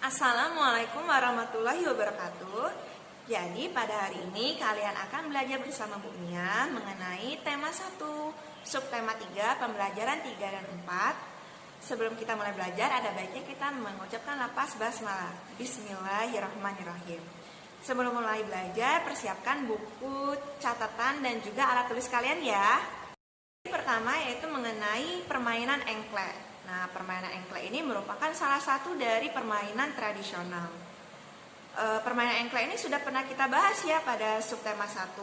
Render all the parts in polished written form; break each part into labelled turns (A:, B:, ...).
A: Assalamualaikum warahmatullahi wabarakatuh. Jadi pada hari ini kalian akan belajar bersama Bu Nia mengenai tema 1, subtema 3, pembelajaran 3 dan 4. Sebelum kita mulai belajar, ada baiknya kita mengucapkan lafaz basmalah. Bismillahirrahmanirrahim. Sebelum mulai belajar, persiapkan buku, catatan, dan juga alat tulis kalian ya. Pertama yaitu mengenai permainan engklek. Nah, permainan engklek ini merupakan salah satu dari permainan tradisional. Permainan engklek ini sudah pernah kita bahas ya pada subtema 1.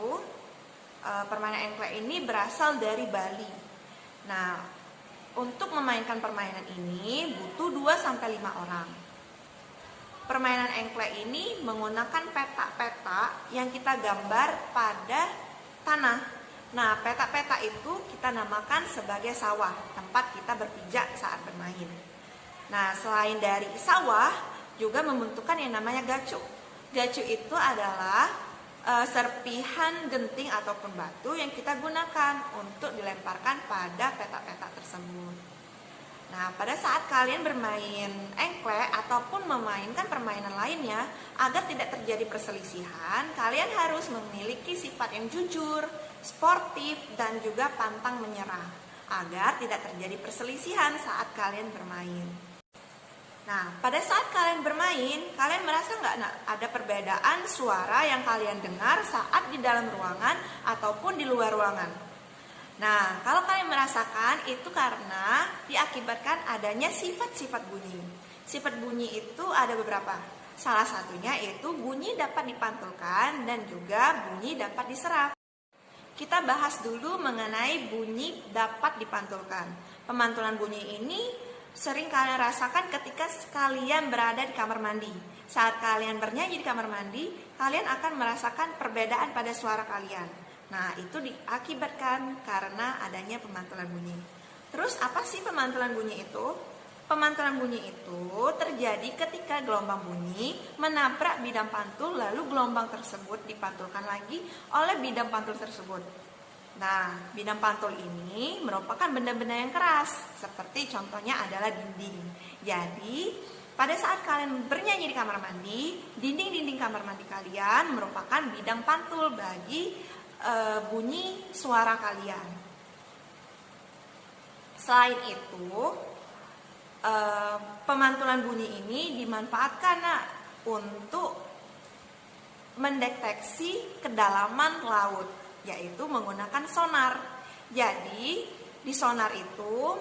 A: Permainan engklek ini berasal dari Bali. Nah, untuk memainkan permainan ini butuh 2-5 orang. Permainan engklek ini menggunakan peta-peta yang kita gambar pada tanah. Nah, peta-peta itu kita namakan sebagai sawah, tempat kita berpijak saat bermain. Nah, selain dari sawah, juga membentukkan yang namanya gacu. Gacu itu adalah serpihan genting ataupun batu yang kita gunakan untuk dilemparkan pada peta-peta tersebut. Nah, pada saat kalian bermain engklek ataupun memainkan permainan lainnya, agar tidak terjadi perselisihan, kalian harus memiliki sifat yang jujur, sportif, dan juga pantang menyerah, agar tidak terjadi perselisihan saat kalian bermain. Nah, pada saat kalian bermain, kalian merasa nggak ada perbedaan suara yang kalian dengar saat di dalam ruangan ataupun di luar ruangan? Nah, kalau kalian merasakan itu karena diakibatkan adanya sifat-sifat bunyi. Sifat bunyi itu ada beberapa. Salah satunya yaitu bunyi dapat dipantulkan dan juga bunyi dapat diserap. Kita bahas dulu mengenai bunyi dapat dipantulkan. Pemantulan bunyi ini sering kalian rasakan ketika kalian berada di kamar mandi. Saat kalian bernyanyi di kamar mandi, kalian akan merasakan perbedaan pada suara kalian. Nah, itu diakibatkan karena adanya pemantulan bunyi. Terus apa sih pemantulan bunyi itu? Pemantulan bunyi itu terjadi ketika gelombang bunyi menabrak bidang pantul, lalu gelombang tersebut dipantulkan lagi oleh bidang pantul tersebut. Nah, bidang pantul ini merupakan benda-benda yang keras, seperti contohnya adalah dinding. Jadi, pada saat kalian bernyanyi di kamar mandi, dinding-dinding kamar mandi kalian merupakan bidang pantul bagi bunyi suara kalian. Selain itu, pemantulan bunyi ini dimanfaatkan untuk mendeteksi kedalaman laut, yaitu menggunakan sonar. Jadi, di sonar itu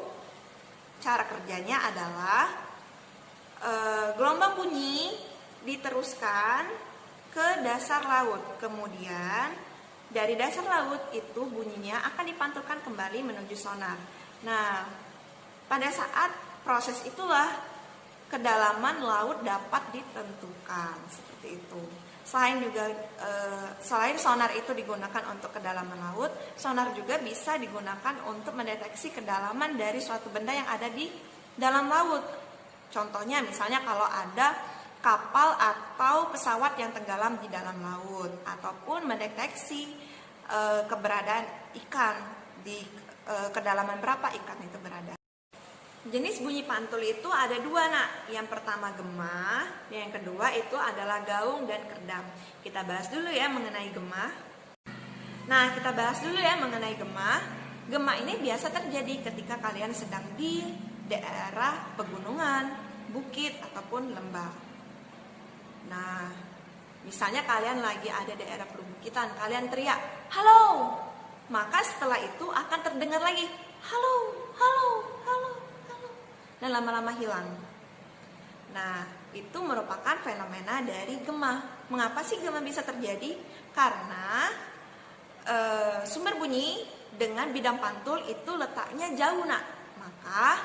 A: cara kerjanya adalah gelombang bunyi diteruskan ke dasar laut. Kemudian dari dasar laut itu bunyinya akan dipantulkan kembali menuju sonar. Nah, pada saat proses itulah kedalaman laut dapat ditentukan seperti itu. Selain sonar itu digunakan untuk kedalaman laut, sonar juga bisa digunakan untuk mendeteksi kedalaman dari suatu benda yang ada di dalam laut. Contohnya misalnya kalau ada kapal atau pesawat yang tenggelam di dalam laut, ataupun mendeteksi keberadaan ikan di kedalaman berapa ikan itu berada. Jenis bunyi pantul itu ada 2 nak. Yang pertama gemah, yang kedua itu adalah gaung dan kerdam. Kita bahas dulu ya mengenai gemah. Nah, kita bahas dulu ya mengenai gemah. Gemah ini biasa terjadi ketika kalian sedang di daerah pegunungan, bukit ataupun lembah. Nah, misalnya kalian lagi ada daerah perbukitan, kalian teriak, "Halo!" Maka setelah itu akan terdengar lagi, "Halo, halo, halo, halo." Dan lama-lama hilang. Nah, itu merupakan fenomena dari gemah. Mengapa sih gemah bisa terjadi? Karena sumber bunyi dengan bidang pantul itu letaknya jauh nak. Maka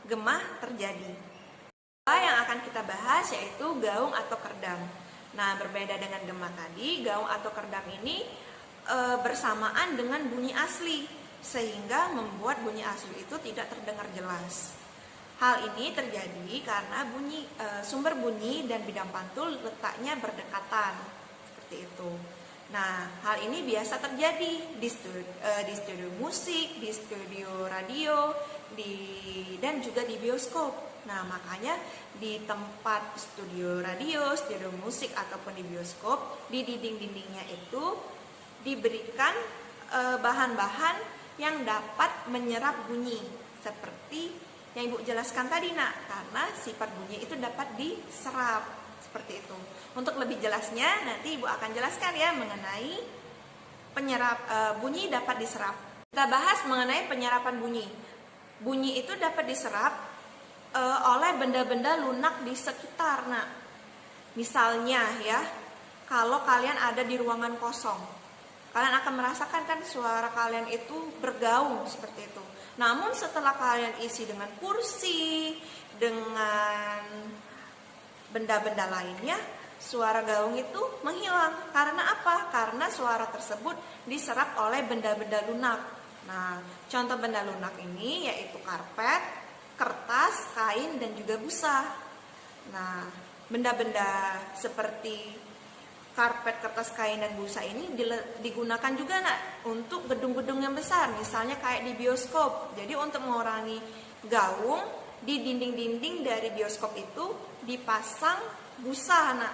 A: gemah terjadi. Yang akan kita bahas yaitu gaung atau kerdam. Nah, berbeda dengan gemah tadi, gaung atau kerdam ini bersamaan dengan bunyi asli, sehingga membuat bunyi asli itu tidak terdengar jelas. Hal ini terjadi karena sumber bunyi dan bidang pantul letaknya berdekatan, seperti itu. Nah, hal ini biasa terjadi di studio musik, di studio radio, dan juga di bioskop. Nah, makanya di tempat studio radio, studio musik ataupun di bioskop, di dinding-dindingnya itu diberikan bahan-bahan yang dapat menyerap bunyi seperti yang Ibu jelaskan tadi, Nak, karena sifat bunyi itu dapat diserap seperti itu. Untuk lebih jelasnya nanti Ibu akan jelaskan ya mengenai penyerap bunyi dapat diserap. Kita bahas mengenai penyerapan bunyi. Bunyi itu dapat diserap oleh benda-benda lunak di sekitar. Nah, misalnya ya, kalau kalian ada di ruangan kosong, kalian akan merasakan kan suara kalian itu bergaung seperti itu. Namun setelah kalian isi dengan kursi, dengan benda-benda lainnya, suara gaung itu menghilang. Karena apa? Karena suara tersebut diserap oleh benda-benda lunak. Nah, contoh benda lunak ini yaitu karpet, kertas, kain, dan juga busa. Nah, benda-benda seperti karpet, kertas, kain, dan busa ini digunakan juga, Nak, untuk gedung-gedung yang besar, misalnya kayak di bioskop. Jadi untuk mengurangi gaung, di dinding-dinding dari bioskop itu dipasang busa, Nak,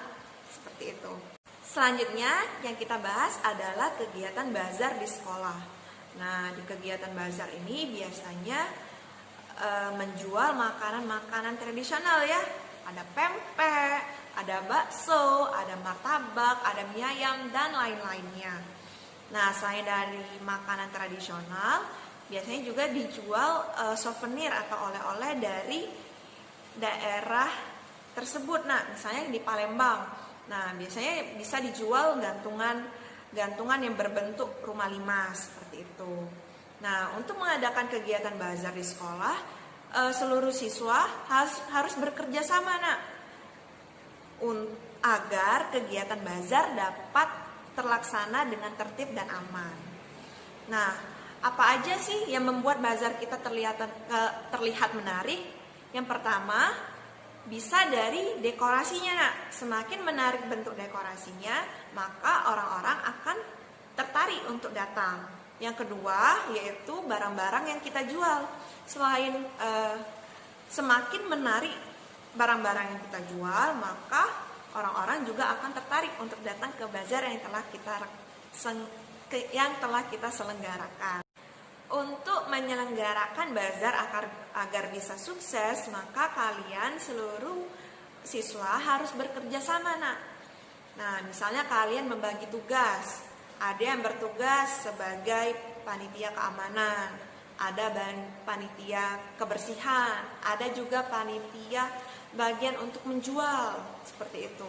A: seperti itu. Selanjutnya yang kita bahas adalah kegiatan bazar di sekolah. Nah, di kegiatan bazar ini biasanya menjual makanan-makanan tradisional ya. Ada pempek, ada bakso, ada martabak, ada mie ayam, dan lain-lainnya. Nah, selain dari makanan tradisional, biasanya juga dijual souvenir atau oleh-oleh dari daerah tersebut. Nah, misalnya di Palembang. Nah, biasanya bisa dijual gantungan yang berbentuk rumah limas seperti itu. Nah, untuk mengadakan kegiatan bazar di sekolah, seluruh siswa harus bekerja sama, Nak, agar kegiatan bazar dapat terlaksana dengan tertib dan aman. Nah, apa aja sih yang membuat bazar kita terlihat menarik? Yang pertama, bisa dari dekorasinya, Nak. Semakin menarik bentuk dekorasinya, maka orang-orang akan tertarik untuk datang. Yang kedua, yaitu barang-barang yang kita jual. Semakin menarik barang-barang yang kita jual, maka orang-orang juga akan tertarik untuk datang ke bazar yang telah kita selenggarakan. Untuk menyelenggarakan bazar agar bisa sukses, maka kalian seluruh siswa harus bekerja sama, Nak. Nah, misalnya kalian membagi tugas. Ada yang bertugas sebagai panitia keamanan, ada panitia kebersihan, ada juga panitia bagian untuk menjual, seperti itu.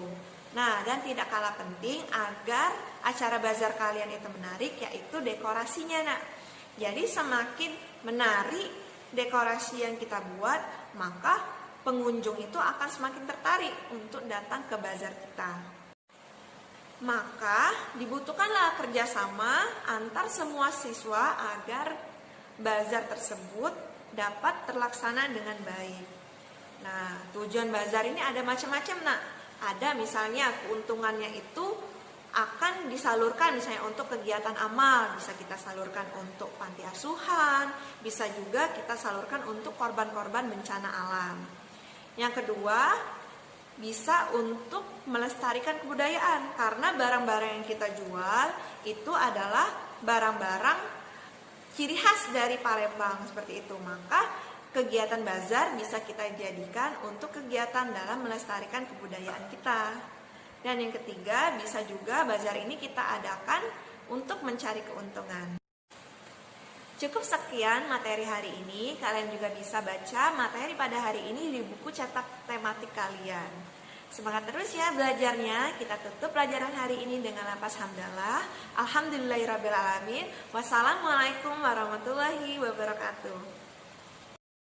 A: Nah, dan tidak kalah penting agar acara bazar kalian itu menarik, yaitu dekorasinya, Nak. Jadi semakin menarik dekorasi yang kita buat, maka pengunjung itu akan semakin tertarik untuk datang ke bazar kita. Maka dibutuhkanlah kerjasama antar semua siswa agar bazar tersebut dapat terlaksana dengan baik. Nah, tujuan bazar ini ada macam-macam, Nak. Ada misalnya keuntungannya itu akan disalurkan misalnya untuk kegiatan amal, bisa kita salurkan untuk panti asuhan, bisa juga kita salurkan untuk korban-korban bencana alam. Yang kedua, bisa untuk melestarikan kebudayaan, karena barang-barang yang kita jual itu adalah barang-barang ciri khas dari Palembang seperti itu. Maka kegiatan bazar bisa kita jadikan untuk kegiatan dalam melestarikan kebudayaan kita. Dan yang ketiga, bisa juga bazar ini kita adakan untuk mencari keuntungan. Cukup sekian materi hari ini. Kalian juga bisa baca materi pada hari ini di buku cetak tematik kalian. Semangat terus ya belajarnya. Kita tutup pelajaran hari ini dengan lafaz hamdalah. Alhamdulillahirabbil alamin. Wassalamualaikum warahmatullahi wabarakatuh.